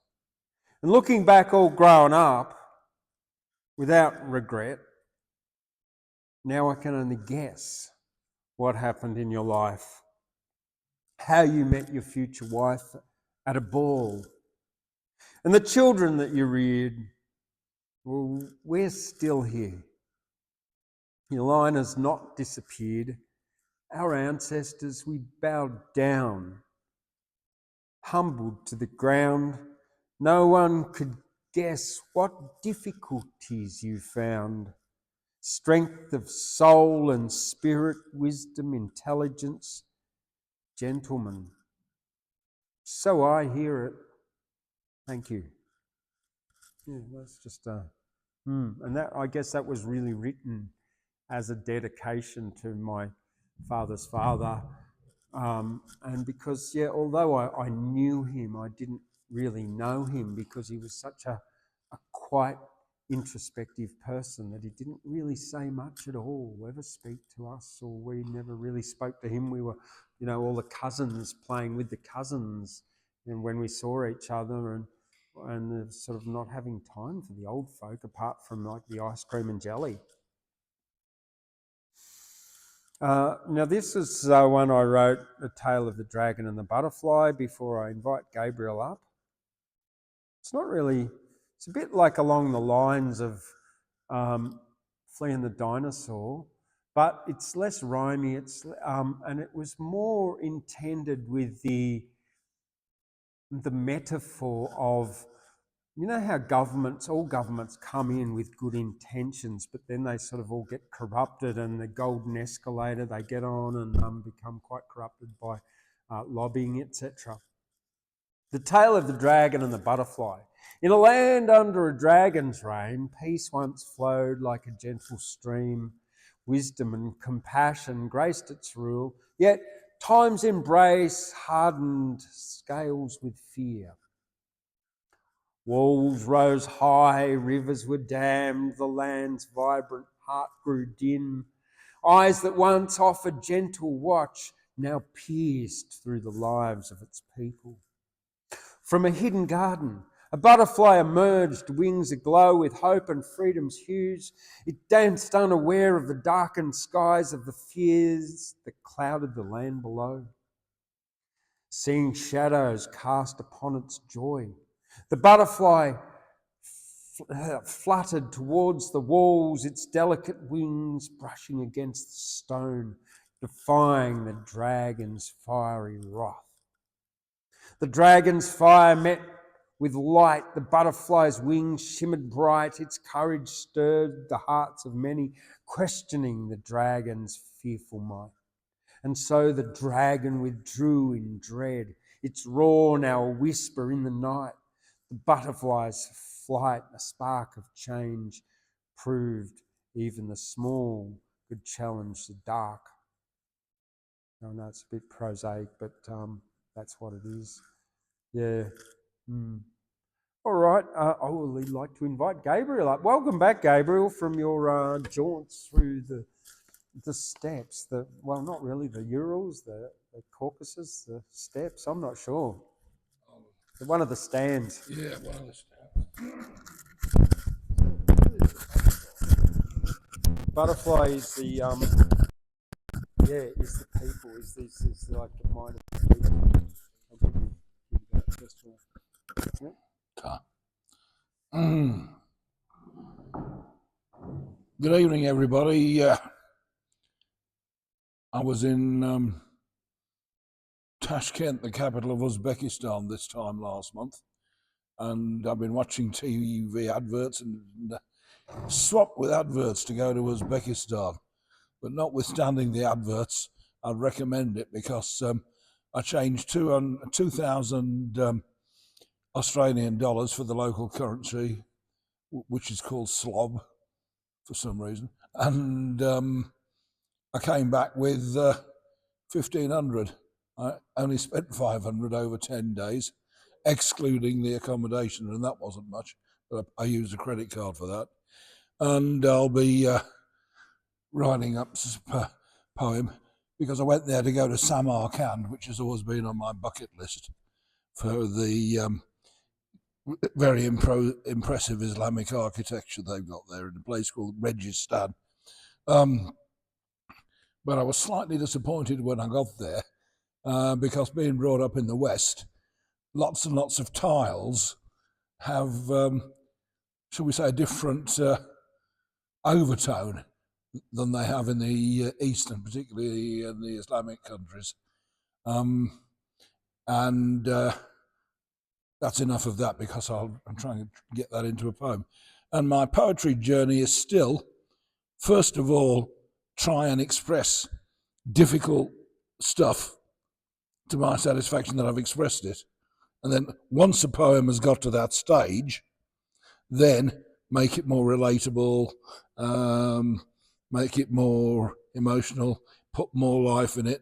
And looking back all grown up, without regret, now I can only guess what happened in your life, how you met your future wife at a ball, and the children that you reared. Well, we're still here. Your line has not disappeared. Our ancestors, we bowed down, humbled to the ground. No one could guess what difficulties you found. Strength of soul and spirit, wisdom, intelligence, gentlemen. So I hear it. Thank you. Yeah, that's just and that, I guess that was really written as a dedication to my father's father. And because, although I knew him, I didn't really know him because he was such a quite introspective person that he didn't really say much at all, ever speak to us, or we never really spoke to him. We were, all the cousins playing with the cousins, and when we saw each other and sort of not having time for the old folk apart from like the ice cream and jelly. Now this is one I wrote, The Tale of the Dragon and the Butterfly, before I invite Gabriel up. It's not really, it's a bit like along the lines of Flea and the Dinosaur, but it's less rhymey, and it was more intended with the metaphor of, how all governments come in with good intentions, but then they sort of all get corrupted, and the golden escalator they get on and become quite corrupted by lobbying, etc. The Tale of the Dragon and the Butterfly. In a land under a dragon's reign, peace once flowed like a gentle stream. Wisdom and compassion graced its rule, yet time's embrace hardened scales with fear. Walls rose high, rivers were dammed, the land's vibrant heart grew dim. Eyes that once offered gentle watch now pierced through the lives of its people. From a hidden garden, a butterfly emerged, wings aglow with hope and freedom's hues. It danced unaware of the darkened skies of the fears that clouded the land below. Seeing shadows cast upon its joy, the butterfly fluttered towards the walls, its delicate wings brushing against the stone, defying the dragon's fiery wrath. The dragon's fire met with light, the butterfly's wings shimmered bright, its courage stirred the hearts of many, questioning the dragon's fearful might. And so the dragon withdrew in dread, its roar now a whisper in the night. The butterfly's flight, a spark of change, proved even the small could challenge the dark. I know it's a bit prosaic, but that's what it is. Yeah. All right. I would like to invite Gabriel up. Welcome back, Gabriel, from your jaunts through the steps. Well, not really the Urals, the Caucasus, the steppes. I'm not sure. One of the stands. Yeah, one of the stands. Butterfly is the is the people. Is like the mind of the people. I'll give you that first one. Good evening, everybody. I was in Tashkent, the capital of Uzbekistan, this time last month, and I've been watching TV adverts and swapped with adverts to go to Uzbekistan. But notwithstanding the adverts, I'd recommend it because I changed 2,000 Australian dollars for the local currency, which is called slob for some reason, and I came back with 1,500. I only spent 500 over 10 days, excluding the accommodation, and that wasn't much, but I used a credit card for that. And I'll be writing up a poem because I went there to go to Samarkand, which has always been on my bucket list for the very impressive Islamic architecture they've got there in a place called Registan. But I was slightly disappointed when I got there because being brought up in the West, lots and lots of tiles have, shall we say, a different overtone than they have in the East, and particularly in the Islamic countries. That's enough of that because I'm trying to get that into a poem. And my poetry journey is still, first of all, try and express difficult stuff to my satisfaction that I've expressed it. And then once a poem has got to that stage, then make it more relatable, make it more emotional, put more life in it.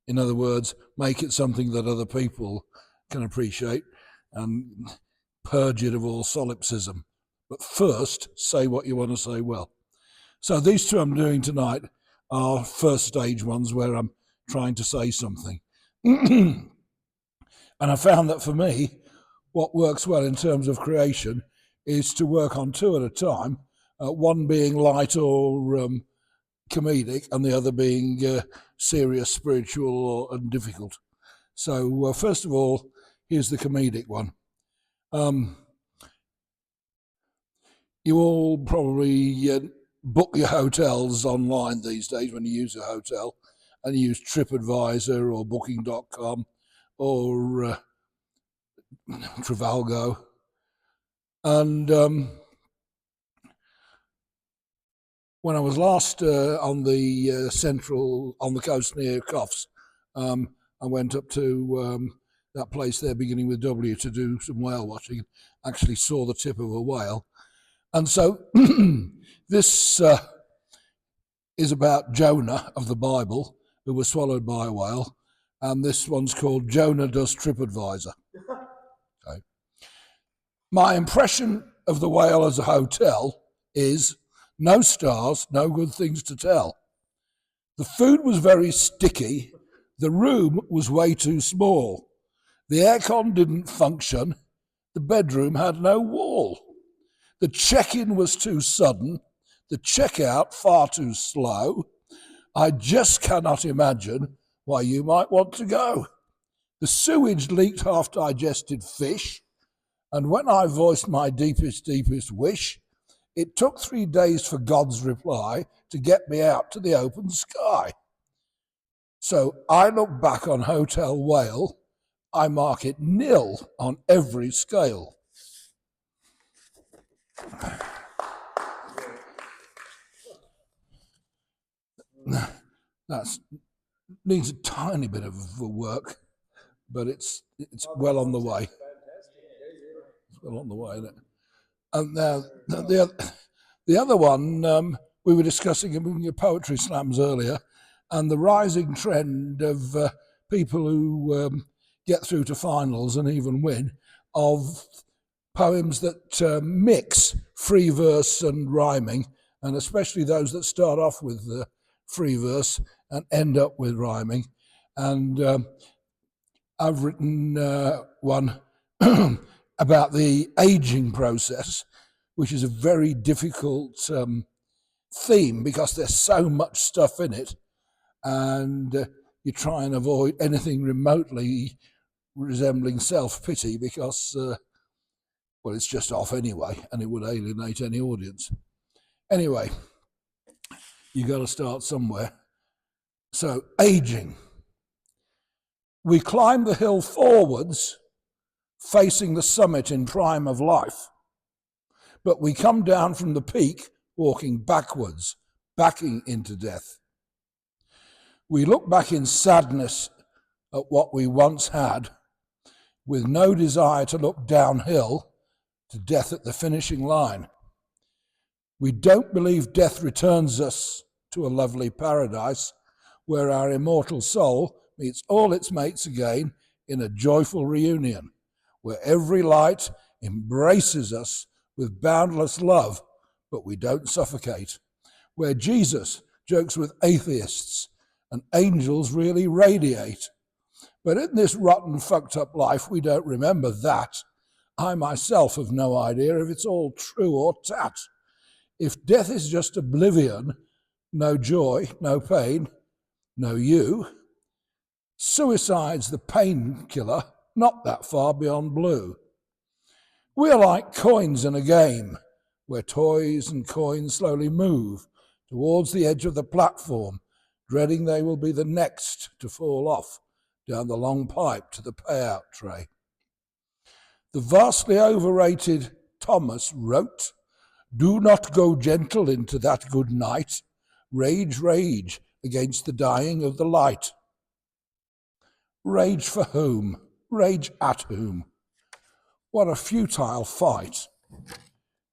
In other words, make it something that other people can appreciate and purge it of all solipsism. But first, say what you want to say well. So these two I'm doing tonight are first stage ones where I'm trying to say something. And I found that for me, what works well in terms of creation is to work on two at a time, one being light or comedic and the other being serious, spiritual and difficult. So first of all, here's the comedic one. You all probably book your hotels online these days when you use a hotel, and you use TripAdvisor or Booking.com or Trivago. And when I was last on the coast near Coffs, I went up to that place there beginning with W to do some whale watching, actually saw the tip of a whale. And so this is about Jonah of the Bible, who was swallowed by a whale, and this one's called Jonah Does TripAdvisor. Okay. My impression of the whale as a hotel is no stars, no good things to tell. The food was very sticky, the room was way too small, the aircon didn't function, the bedroom had no wall. The check-in was too sudden, the check-out far too slow. I just cannot imagine why you might want to go. The sewage leaked half-digested fish. And when I voiced my deepest wish, it took 3 days for God's reply to get me out to the open sky. So I look back on Hotel Whale, I mark it nil on every scale. That needs a tiny bit of work, but it's well on the way. It's well on the way, isn't it? And now the other one, we were discussing in your poetry slams earlier, and the rising trend of people who get through to finals and even win, of poems that mix free verse and rhyming, and especially those that start off with free verse and end up with rhyming. And I've written one about the aging process, which is a very difficult theme because there's so much stuff in it, and you try and avoid anything remotely resembling self-pity because, well, it's just off anyway, and it would alienate any audience. Anyway, you got to start somewhere. So, aging. We climb the hill forwards, facing the summit in prime of life, but we come down from the peak walking backwards, backing into death. We look back in sadness at what we once had, with no desire to look downhill to death at the finishing line. We don't believe death returns us to a lovely paradise where our immortal soul meets all its mates again in a joyful reunion, where every light embraces us with boundless love, but we don't suffocate, where Jesus jokes with atheists and angels really radiate. But in this rotten, fucked up life, we don't remember that. I myself have no idea if it's all true or tat. If death is just oblivion, no joy, no pain, no you, suicide's the painkiller, not that far beyond blue. We're like coins in a game, where toys and coins slowly move towards the edge of the platform, dreading they will be the next to fall off down the long pipe to the payout tray. The vastly overrated Thomas wrote, "Do not go gentle into that good night. Rage, rage against the dying of the light." Rage for whom? Rage at whom? What a futile fight.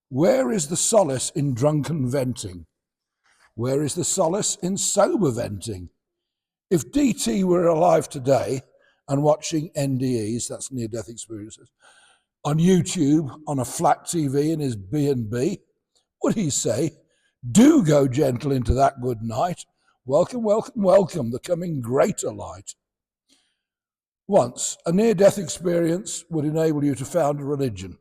Where is the solace in drunken venting? Where is the solace in sober venting? If DT were alive today and watching NDEs, that's near-death experiences, on YouTube, on a flat TV in his B&B, would he say, "Do go gentle into that good night. Welcome, welcome, welcome, the coming greater light"? Once, a near-death experience would enable you to found a religion.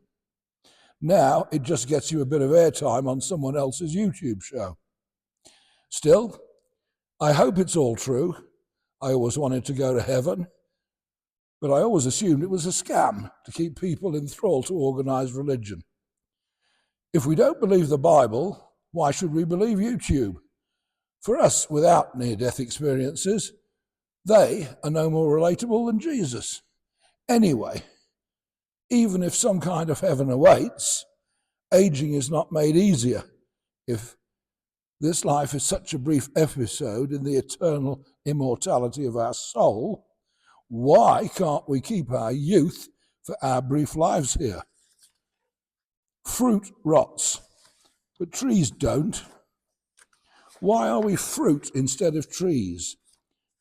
Now, it just gets you a bit of airtime on someone else's YouTube show. Still, I hope it's all true. I always wanted to go to heaven, but I always assumed it was a scam to keep people in thrall to organized religion. If we don't believe the Bible, why should we believe YouTube? For us, without near-death experiences, they are no more relatable than Jesus. Anyway, even if some kind of heaven awaits, aging is not made easier if this life is such a brief episode in the eternal immortality of our soul. Why can't we keep our youth for our brief lives here? Fruit rots, but trees don't. Why are we fruit instead of trees?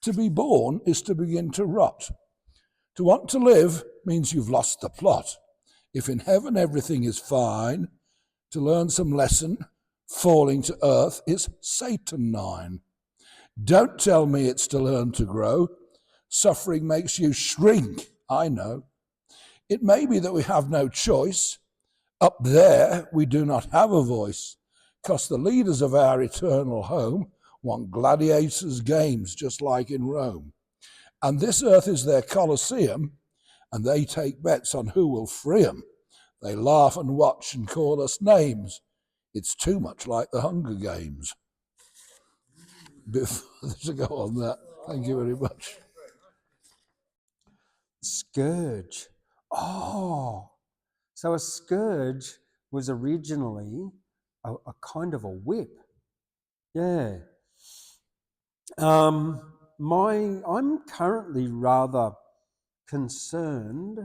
To be born is to begin to rot. To want to live means you've lost the plot. If in heaven everything is fine, to learn some lesson, falling to earth is saturnine. Don't tell me it's to learn to grow. Suffering makes you shrink, I know. It may be that we have no choice. Up there, we do not have a voice, because the leaders of our eternal home want gladiators' games just like in Rome. And this earth is their Colosseum, and they take bets on who will free them. They laugh and watch and call us names. It's too much like the Hunger Games. Bit further to go on that. Thank you very much. Scourge. Oh, so a scourge was originally a kind of a whip. Yeah. I'm currently rather concerned,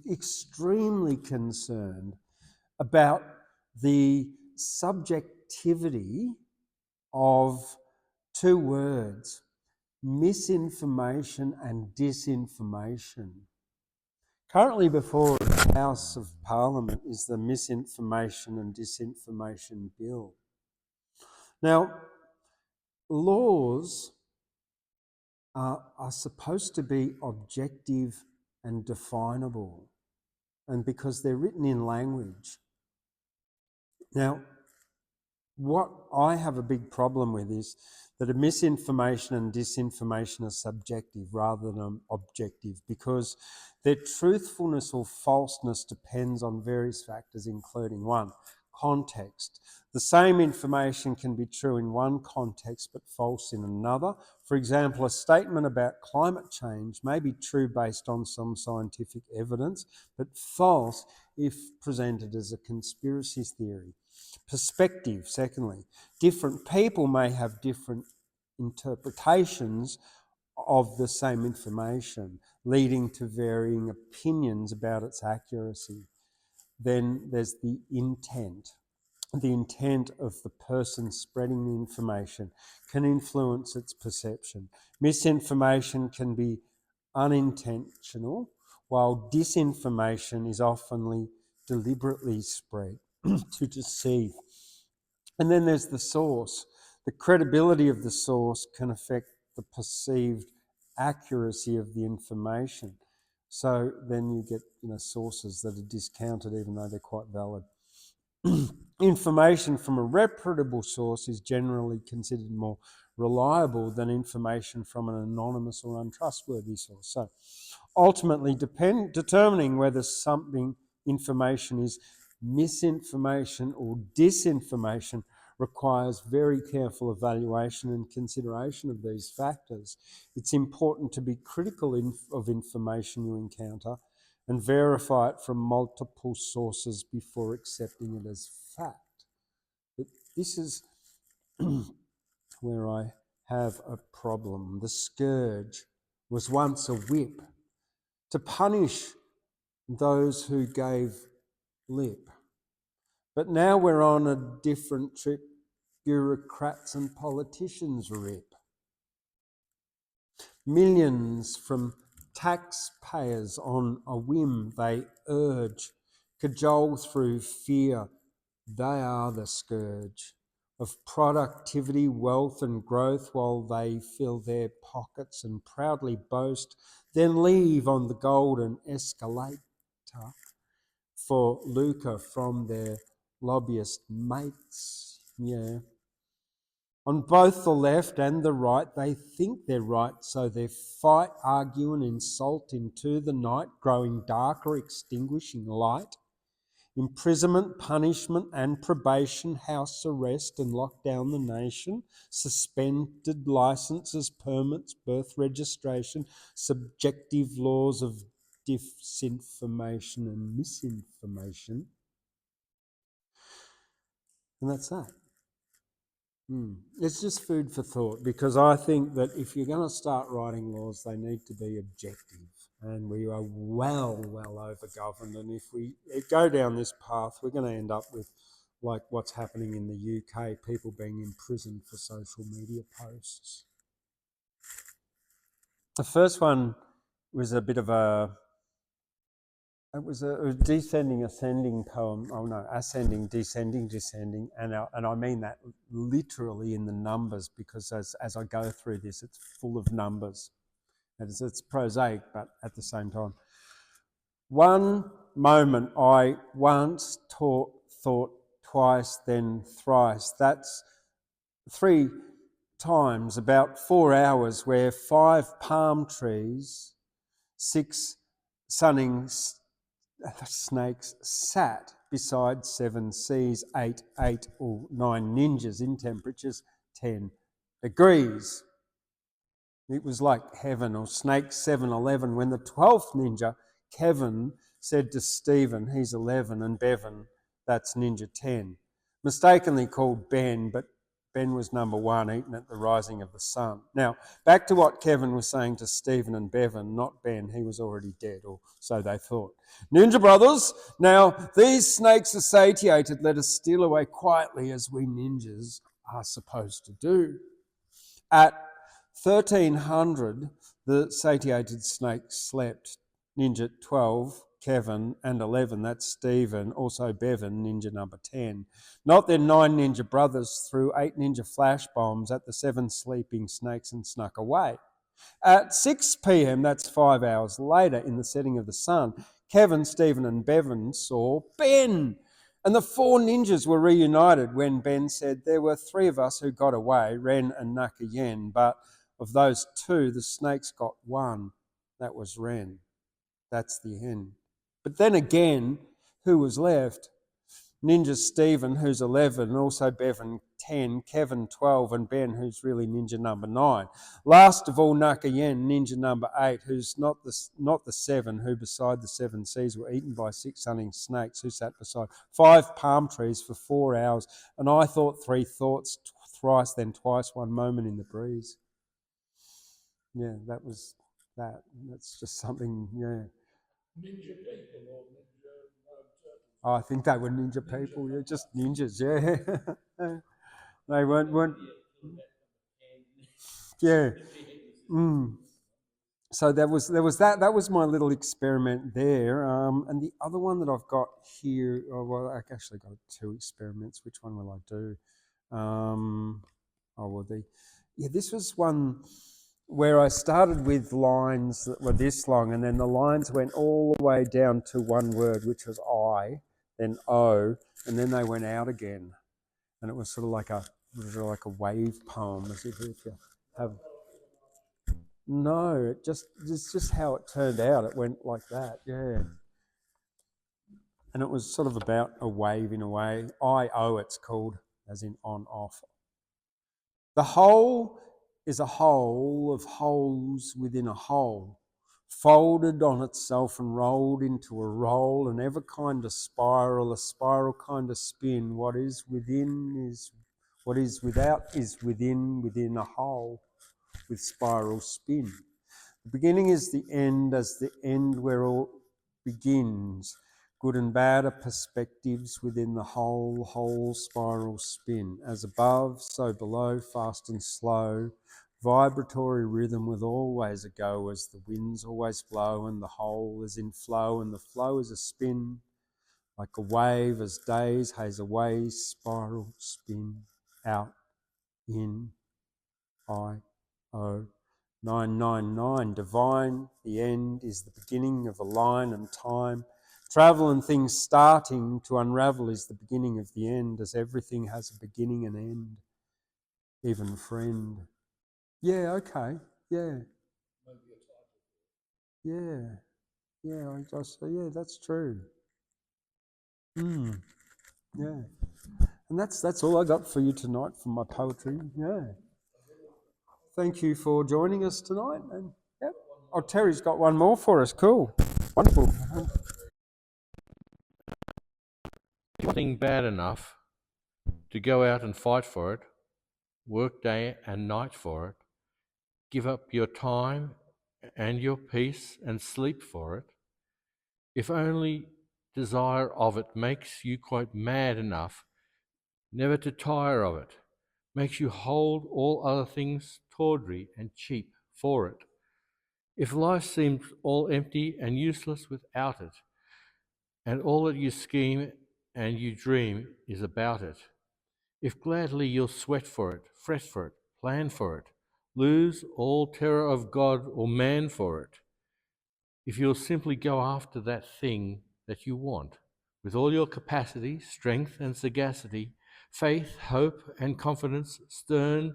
extremely concerned about the subjectivity of two words, misinformation and disinformation. Currently before the House of Parliament is the Misinformation and Disinformation Bill. Now, laws are supposed to be objective and definable, and because they're written in language. Now, what I have a big problem with is that a misinformation and disinformation are subjective rather than objective, because their truthfulness or falseness depends on various factors, including one, context. The same information can be true in one context but false in another. For example, a statement about climate change may be true based on some scientific evidence, but false if presented as a conspiracy theory. Perspective, secondly. Different people may have different interpretations of the same information, leading to varying opinions about its accuracy. Then there's the intent. The intent of the person spreading the information can influence its perception. Misinformation can be unintentional, while disinformation is often deliberately spread to deceive. And then there's the source. The credibility of the source can affect the perceived accuracy of the information. So then you get sources that are discounted even though they're quite valid. Information from a reputable source is generally considered more reliable than information from an anonymous or untrustworthy source. So ultimately, determining whether information is misinformation or disinformation requires very careful evaluation and consideration of these factors. It's important to be critical of information you encounter and verify it from multiple sources before accepting it as fact. But this is where I have a problem. The scourge was once a whip to punish those who gave lip. But now we're on a different trip, bureaucrats and politicians rip. Millions from taxpayers on a whim they urge, cajole through fear, they are the scourge of productivity, wealth and growth while they fill their pockets and proudly boast, then leave on the golden escalator for lucre from their lobbyist mates. Yeah. On both the left and the right, they think they're right, so they fight, argue and insult into the night, growing darker, extinguishing light. Imprisonment, punishment and probation, house arrest and lock down the nation, suspended licences, permits, birth registration, subjective laws of disinformation and misinformation. And that's that. It's just food for thought, because I think that if you're going to start writing laws, they need to be objective. And we are well over-governed. And if we go down this path, we're going to end up with like what's happening in the UK, people being imprisoned for social media posts. The first one was a bit of it was a descending, ascending poem. Oh no, ascending, descending, and I mean that literally in the numbers, because as I go through this, it's full of numbers. It's prosaic, but at the same time. One moment I once thought, twice, then thrice. That's 3 times, about 4 hours, where 5 palm trees, 6 sunning the snakes sat beside 7 Cs, 8, 8 or 9 ninjas in temperatures 10 degrees. It was like heaven, or Snake 7-11, when the 12th ninja, Kevin, said to Stephen, he's 11, and Bevan, that's ninja 10. Mistakenly called Ben, but Ben was number 1, eaten at the rising of the sun. Now, back to what Kevin was saying to Stephen and Bevan, not Ben, he was already dead, or so they thought. Ninja brothers, now these snakes are satiated, let us steal away quietly as we ninjas are supposed to do. At 1300, the satiated snakes slept. Ninja 12, Kevin, and 11, that's Stephen, also Bevan, ninja number 10. Not their 9 ninja brothers threw 8 ninja flash bombs at the 7 sleeping snakes and snuck away. At 6 p.m., that's 5 hours later, in the setting of the sun, Kevin, Stephen, and Bevan saw Ben. And the 4 ninjas were reunited when Ben said, there were 3 of us who got away, Ren and Nakayen, but of those 2, the snakes got 1. That was Ren. That's the end. But then again, who was left? Ninja Stephen, who's 11, and also Bevan 10, Kevin 12, and Ben, who's really ninja number 9. Last of all, Nakayen, ninja number 8, who's not the 7, who beside the 7 seas were eaten by 6 hunting snakes, who sat beside 5 palm trees for 4 hours, and I thought 3 thoughts, thrice, then twice, one moment in the breeze. Yeah, that was that. That's just something, yeah. Ninja people or ninja turtles? I think they were ninja people, yeah, just ninjas, yeah. They weren't yeah. So there was that was my little experiment there. And the other one that I've got here, well, I actually got 2 experiments. Which one will I do? This was one where I started with lines that were this long, and then the lines went all the way down to one word, which was I, then O, and then they went out again. And it was sort of like a wave poem, as if you have. No, it's just how it turned out. It went like that, yeah. And it was sort of about a wave in a way. I-O it's called, as in on, off. The whole is a whole of holes within a hole, folded on itself and rolled into a roll, an ever kind of spiral, a spiral kind of spin. What is within is what is without is within a hole with spiral spin. The beginning is the end, as the end where all begins. Good and bad are perspectives within the whole spiral spin. As above, so below, fast and slow. Vibratory rhythm with always a go, as the winds always blow, and the whole is in flow, and the flow is a spin. Like a wave, as days haze away, spiral spin, out, in, I, O. 999, divine, the end is the beginning of a line and time. Travel and things starting to unravel is the beginning of the end, as everything has a beginning and end, even friend. Yeah, okay, yeah. Yeah, yeah, yeah, that's true. Yeah. And that's all I got for you tonight from my poetry, yeah. Thank you for joining us tonight. And yep. Oh, Terry's got one more for us. Cool. Wonderful. Nothing bad enough to go out and fight for it, work day and night for it, give up your time and your peace and sleep for it, if only desire of it makes you quite mad enough never to tire of it, makes you hold all other things tawdry and cheap for it. If life seems all empty and useless without it, and all that you scheme and you dream is about it, if gladly you'll sweat for it, fret for it, plan for it, lose all terror of God or man for it, if you'll simply go after that thing that you want, with all your capacity, strength and sagacity, faith, hope and confidence, stern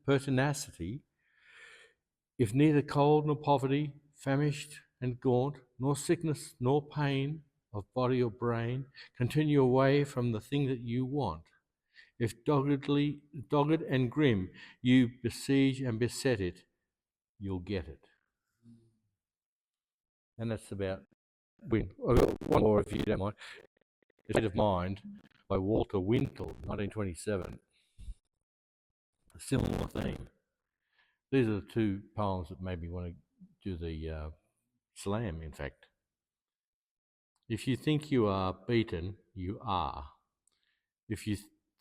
pertinacity, if neither cold nor poverty, famished and gaunt, nor sickness, nor pain of body or brain can turn you away from the thing that you want. If dogged and grim you besiege and beset it, you'll get it. And that's about win. I've got one more if you don't mind. State of Mind by Walter Wintle, 1927. A similar theme. These are the two poems that made me want to do the slam, in fact. If you think you are beaten, you are. If you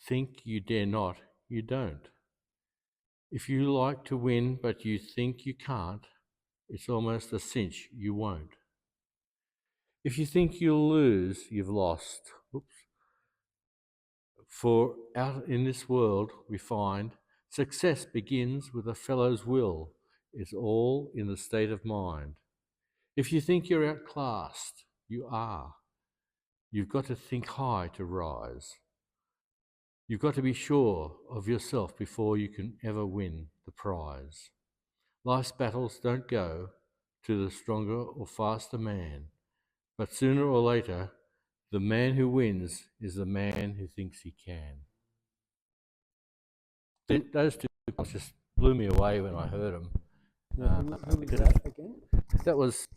think you dare not, you don't. If you like to win but you think you can't, it's almost a cinch you won't. If you think you'll lose, you've lost. Oops. For out in this world we find success begins with a fellow's will. It's all in the state of mind. If you think you're outclassed, you are. You've got to think high to rise. You've got to be sure of yourself before you can ever win the prize. Life's battles don't go to the stronger or faster man, but sooner or later, the man who wins is the man who thinks he can. Those two points just blew me away when I heard them. Yeah, who was that again? That was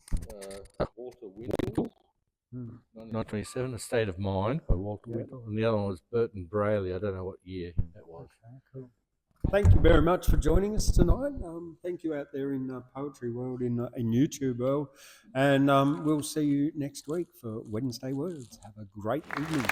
Walter Wintle, 1927, A State of Mind by Walter Wintle, and the other one was Burton Braley. I don't know what year that was. Okay, cool. Thank you very much for joining us tonight. Thank you out there in poetry world, in YouTube world, and we'll see you next week for Wednesday Words. Have a great evening.